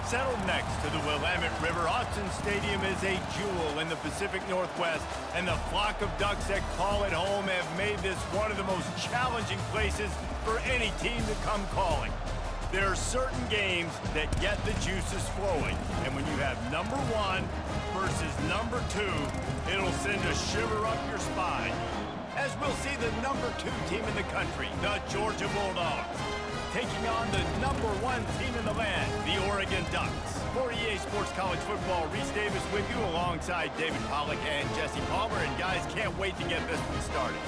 Settled next to the Willamette River, Autzen Stadium is a jewel in the Pacific Northwest, and the flock of Ducks that call it home have made this one of the most challenging places for any team to come calling. There are certain games that get the juices flowing, and when you have number 1 versus number 2, it'll send a shiver up your spine. As we'll see the number 2 team in the country, the Georgia Bulldogs, taking on the number 1 team in the land, the Oregon Ducks. For EA Sports College Football, Reese Davis with you alongside David Pollack and Jesse Palmer. And guys, can't wait to get this one started.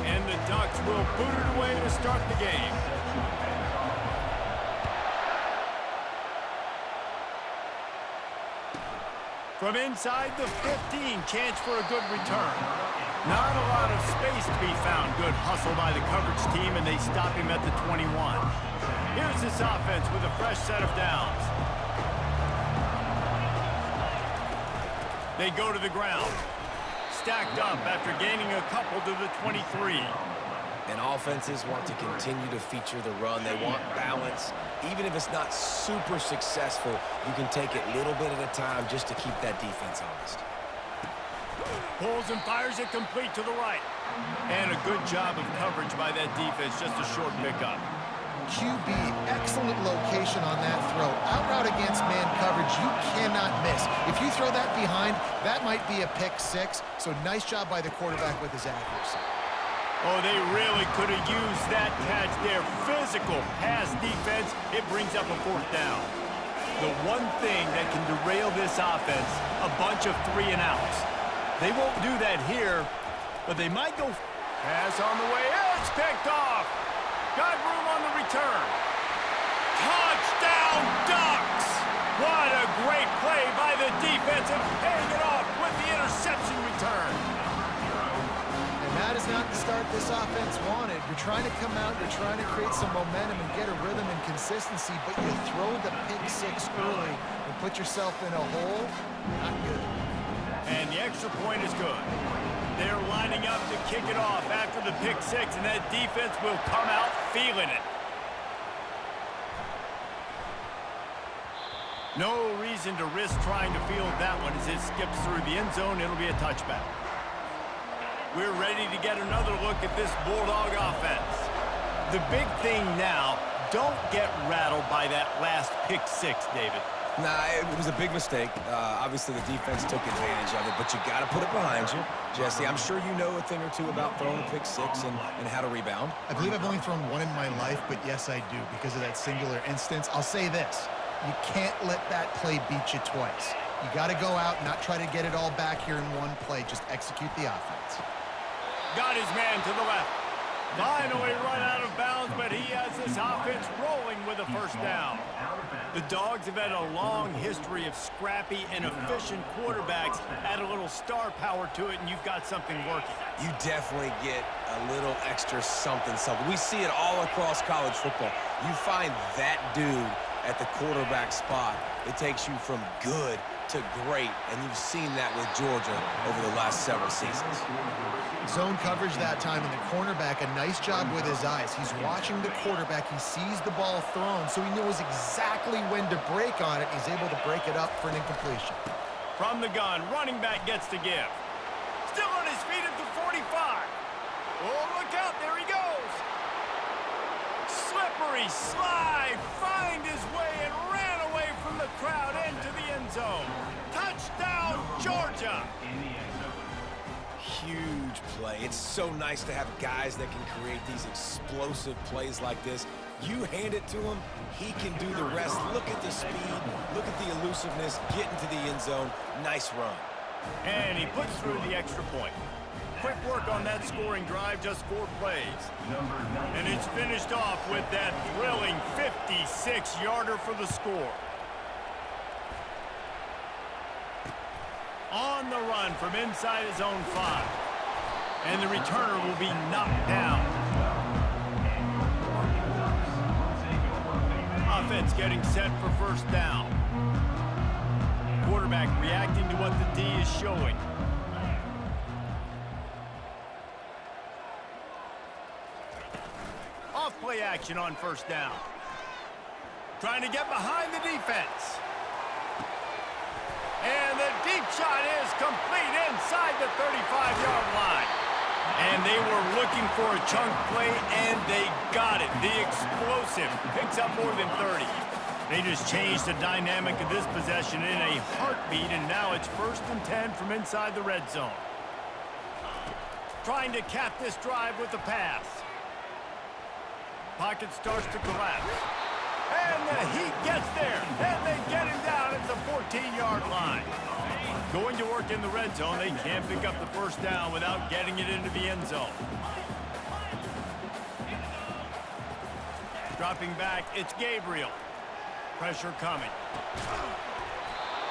And the Ducks will boot it away to start the game. From inside the 15, chance for a good return. Not a lot of space to be found. Good hustle by the coverage team, and they stop him at the 21. Here's this offense with a fresh set of downs. They go to the ground. Stacked up after gaining a couple to the 23. And offenses want to continue to feature the run. They want balance. Even if it's not super successful, you can take it little bit at a time just to keep that defense honest. Pulls and fires it complete to the right. And a good job of coverage by that defense, just a short pickup. QB, excellent location on that throw. Out route against man coverage, you cannot miss. If you throw that behind, that might be a pick 6. So nice job by the quarterback with his accuracy. Oh, they really could have used that catch there. Physical pass defense, it brings up a 4th down. The one thing that can derail this offense, a bunch of 3 and outs. They won't do that here, but they might go. Pass on the way. It's picked off. Got room on the return. Touchdown, Ducks! What a great play by the defense and paying it off with the interception return. That is not the start this offense wanted. You're trying to come out, you're trying to create some momentum and get a rhythm and consistency, but you throw the pick 6 early and put yourself in a hole, not good. And the extra point is good. They're lining up to kick it off after the pick 6, and that defense will come out feeling it. No reason to risk trying to field that one as it skips through the end zone. It'll be a touchback. We're ready to get another look at this Bulldog offense. The big thing now, don't get rattled by that last pick 6, David. Nah, it was a big mistake. Obviously, the defense took advantage of it, but you got to put it behind you. Jesse, I'm sure you know a thing or two about throwing a pick 6 and how to rebound. I believe I've only thrown 1 in my life, but yes, I do because of that singular instance. I'll say this. You can't let that play beat you twice. You got to go out and not try to get it all back here in one play. Just execute the offense. Got his man to the left. Finally run out of bounds, but he has this offense rolling with a 1st down. The Dogs have had a long history of scrappy and efficient quarterbacks. Add a little star power to it, and you've got something working. You definitely get a little extra something. We see it all across college football. You find that dude at the quarterback spot, it takes you from good to great, and you've seen that with Georgia over the last several seasons. Zone coverage that time, and the cornerback, a nice job with his eyes. He's watching the quarterback. He sees the ball thrown, so he knows exactly when to break on it. He's able to break it up for an incompletion. From the gun, running back gets to give. Still on his feet at the 45. Oh, look out, there he goes. Slippery slide, find his way and ran away from the crowd into the end zone. Touchdown, Georgia. Huge play. It's so nice to have guys that can create these explosive plays like this. You hand it to him, he can do the rest. Look at the speed, look at the elusiveness, get into the end zone. Nice run. And he puts through the extra point. Quick work on that scoring drive, just 4 plays. And it's finished off with that thrilling 56-yarder for the score. On the run from inside his own 5. And the returner will be knocked down. Offense getting set for 1st down. Quarterback reacting to what the D is showing. play action on first down. Trying to get behind the defense. And the deep shot is complete inside the 35-yard line. And they were looking for a chunk play, and they got it. The explosive picks up more than 30. They just changed the dynamic of this possession in a heartbeat, and now it's 1st and 10 from inside the red zone. Trying to cap this drive with the pass. Pocket starts to collapse. And the Heat gets there, and they get him down at the 14-yard line. Going to work in the red zone, they can't pick up the first down without getting it into the end zone. Dropping back, it's Gabriel. Pressure coming.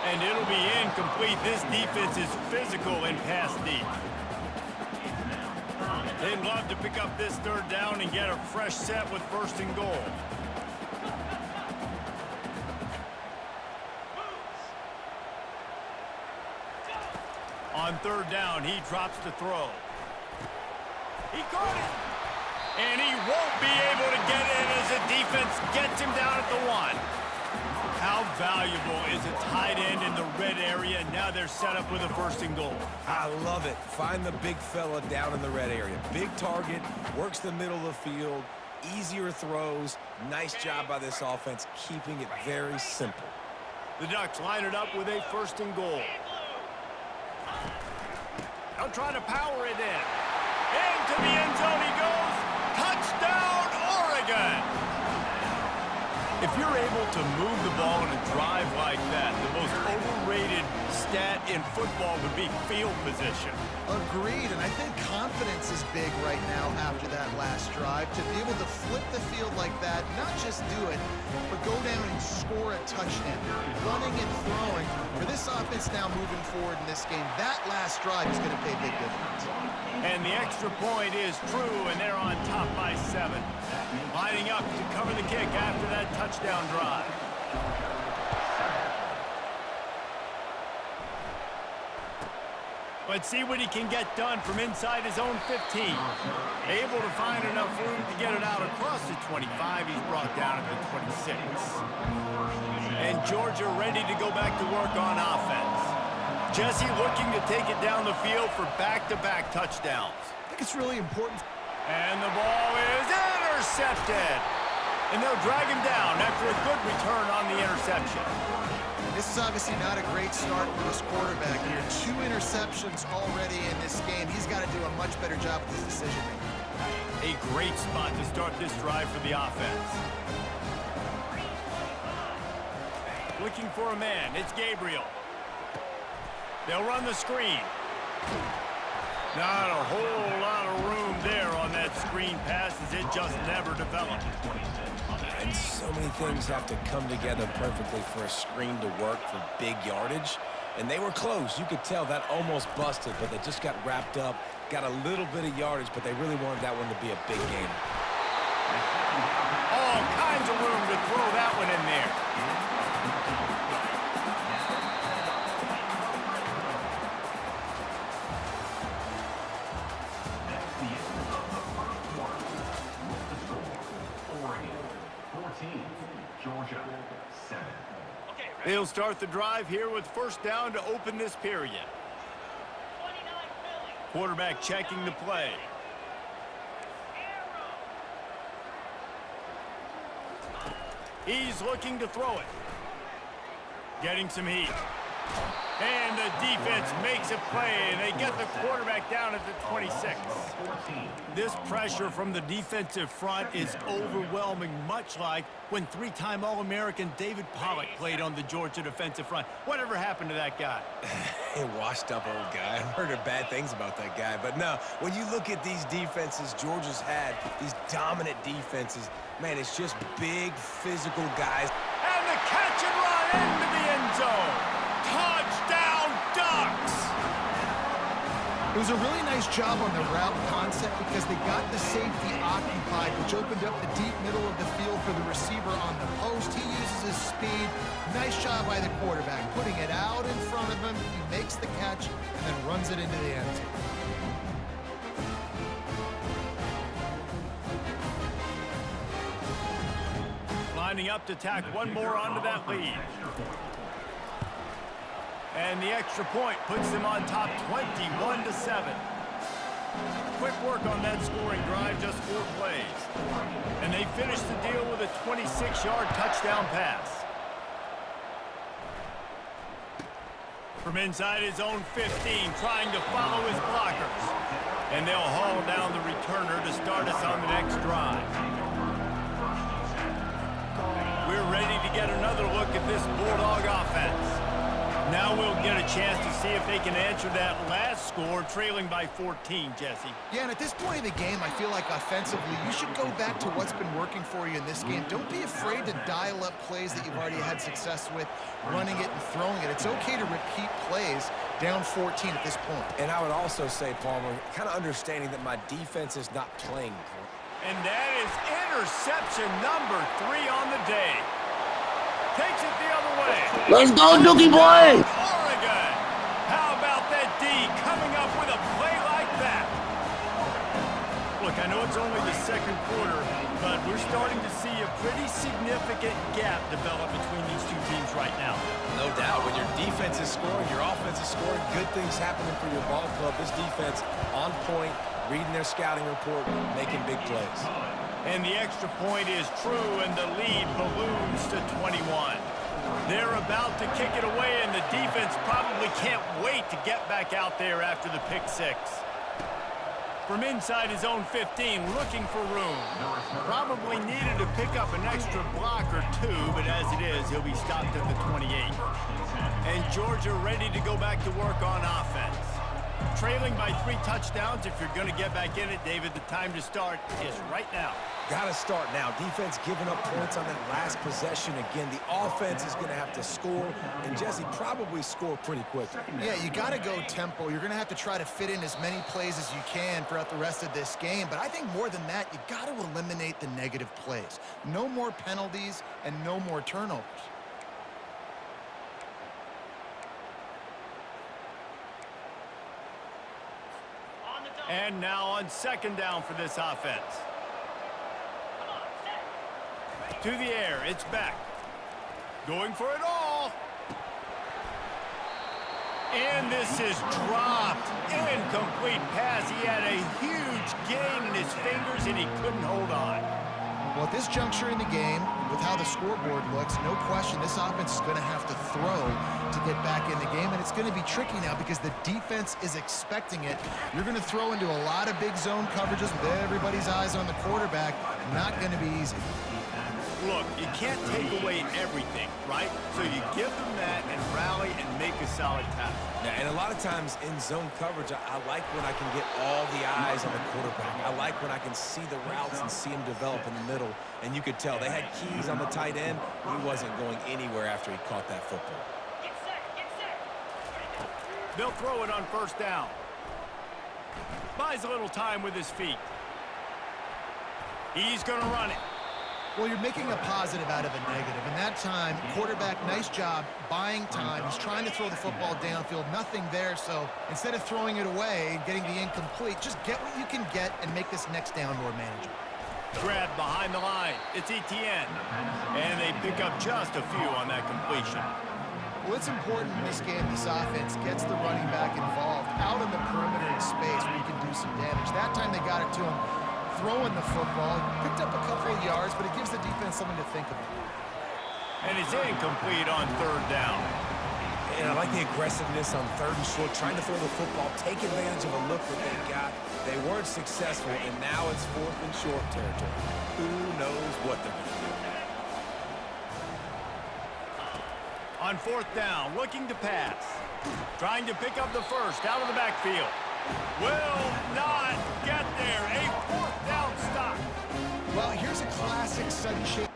And it'll be incomplete. This defense is physical and pass deep. They'd love to pick up this 3rd down and get a fresh set with 1st and goal. On 3rd down, he drops the throw. He caught it. And he won't be able to get in as the defense gets him down at the 1. How valuable is a tight end in the red area? Now they're set up with a 1st and goal. I love it. Find the big fella down in the red area. Big target, works the middle of the field, easier throws. Nice job by this offense, keeping it very simple. The Ducks line it up with a 1st and goal. They'll try to power it in. Into the end zone he goes. Touchdown, Oregon! If you're able to move the ball in a drive like that, the most overrated stat in football would be field position. Agreed, and I think confidence is big right now after that last drive. To be able to flip the field like that, not just do it, but go down and score a touchdown. Running and throwing. For this offense now moving forward in this game, that last drive is going to pay big dividends. And the extra point is true, and they're on top by 7. Lining up to cover the kick after that touchdown drive. Let's see what he can get done from inside his own 15. Able to find enough room to get it out across the 25. He's brought down at the 26. And Georgia ready to go back to work on offense. Jesse looking to take it down the field for back-to-back touchdowns. I think it's really important. And the ball is intercepted. And they'll drag him down after a good return on the interception. This is obviously not a great start for this quarterback here. 2 interceptions already in this game. He's got to do a much better job with his decision-making. A great spot to start this drive for the offense. Looking for a man. It's Gabriel. They'll run the screen. Not a whole lot of room there on that screen pass as it just never developed. And so many things have to come together perfectly for a screen to work for big yardage. And they were close. You could tell that almost busted, but they just got wrapped up, got a little bit of yardage, but they really wanted that one to be a big game. All kinds of room to throw that one in there. Georgia, 7. They'll start the drive here with 1st down to open this period. Quarterback checking the play. He's looking to throw it. Getting some heat. And the defense makes a play, and they get the quarterback down at the 26. This pressure from the defensive front is overwhelming, much like when 3-time All-American David Pollock played on the Georgia defensive front. Whatever happened to that guy? A washed-up old guy. I've heard bad things about that guy. But no, when you look at these defenses Georgia's had, these dominant defenses, man, it's just big, physical guys. And the catch and run into the end zone. Touchdown, Ducks! It was a really nice job on the route concept because they got the safety occupied, which opened up the deep middle of the field for the receiver on the post. He uses his speed. Nice job by the quarterback, putting it out in front of him. He makes the catch and then runs it into the end zone. lining up to tack one more onto that lead. And the extra point puts them on top 21-7. Quick work on that scoring drive, just 4 plays. And they finish the deal with a 26-yard touchdown pass. From inside his own 15, trying to follow his blockers. And they'll haul down the returner to start us on the next drive. We're ready to get another look at this Bulldog offense. Now we'll get a chance to see if they can answer that last score, trailing by 14, Jesse. Yeah, and at this point of the game, I feel like offensively, you should go back to what's been working for you in this game. Don't be afraid to dial up plays that you've already had success with, running it and throwing it. It's okay to repeat plays down 14 at this point. And I would also say, Palmer, kind of understanding that my defense is not playing great. And that is interception number 3 on the day. Takes it the other way. Let's go, Dookie boy! Oregon! How about that D coming up with a play like that? Look, I know it's only the second quarter, but we're starting to see a pretty significant gap develop between these two teams right now. No doubt. When your defense is scoring, your offense is scoring, good things happening for your ball club. This defense on point, reading their scouting report, making big plays. And the extra point is true, and the lead balloons to 21. They're about to kick it away, and the defense probably can't wait to get back out there after the pick 6. From inside his own 15, looking for room. Probably needed to pick up an extra block or 2, but as it is, he'll be stopped at the 28. And Georgia ready to go back to work on offense. Trailing by 3 touchdowns. If you're going to get back in it, David, the time to start is right now. Got to start now. Defense giving up points on that last possession. Again, the offense is going to have to score, and Jesse probably score pretty quickly. Yeah, you got to go tempo. You're going to have to try to fit in as many plays as you can throughout the rest of this game. But I think more than that, you got to eliminate the negative plays. No more penalties and no more turnovers. And now on second down for this offense. To the air, it's back. Going for it all. And this is dropped. Incomplete pass. He had a huge gain in his fingers, and he couldn't hold on. Well, at this juncture in the game, with how the scoreboard looks, no question this offense is going to have to throw to get back in the game, and it's going to be tricky now because the defense is expecting it. You're going to throw into a lot of big zone coverages with everybody's eyes on the quarterback. Not going to be easy. Look, you can't take away everything, right? So you give them that and rally and make a solid tackle. Yeah, and a lot of times in zone coverage, I like when I can get all the eyes on the quarterback. I like when I can see the routes and see him develop in the middle. And you could tell they had keys on the tight end. He wasn't going anywhere after he caught that football. They'll throw it on first down. Buys a little time with his feet. He's going to run it. Well, you're making a positive out of a negative. In that time, quarterback, nice job, buying time. He's trying to throw the football downfield. Nothing there, so instead of throwing it away and getting the incomplete, just get what you can get and make this next down more manageable. Grab behind the line. It's Etienne. And they pick up just a few on that completion. Well, it's important in this game this offense gets the running back involved out in the perimeter in space where you can do some damage. That time they got it to him. Throwing the football, picked up a couple of yards, but it gives the defense something to think about. And it's incomplete on third down. And I like the aggressiveness on third and short, trying to throw the football, take advantage of a look that they got. They weren't successful, and now it's fourth and short territory. Who knows what they're going to do? On fourth down, looking to pass. Trying to pick up the first out of the backfield. Will not get there. A fourth down stop. Well, here's a classic sudden shake.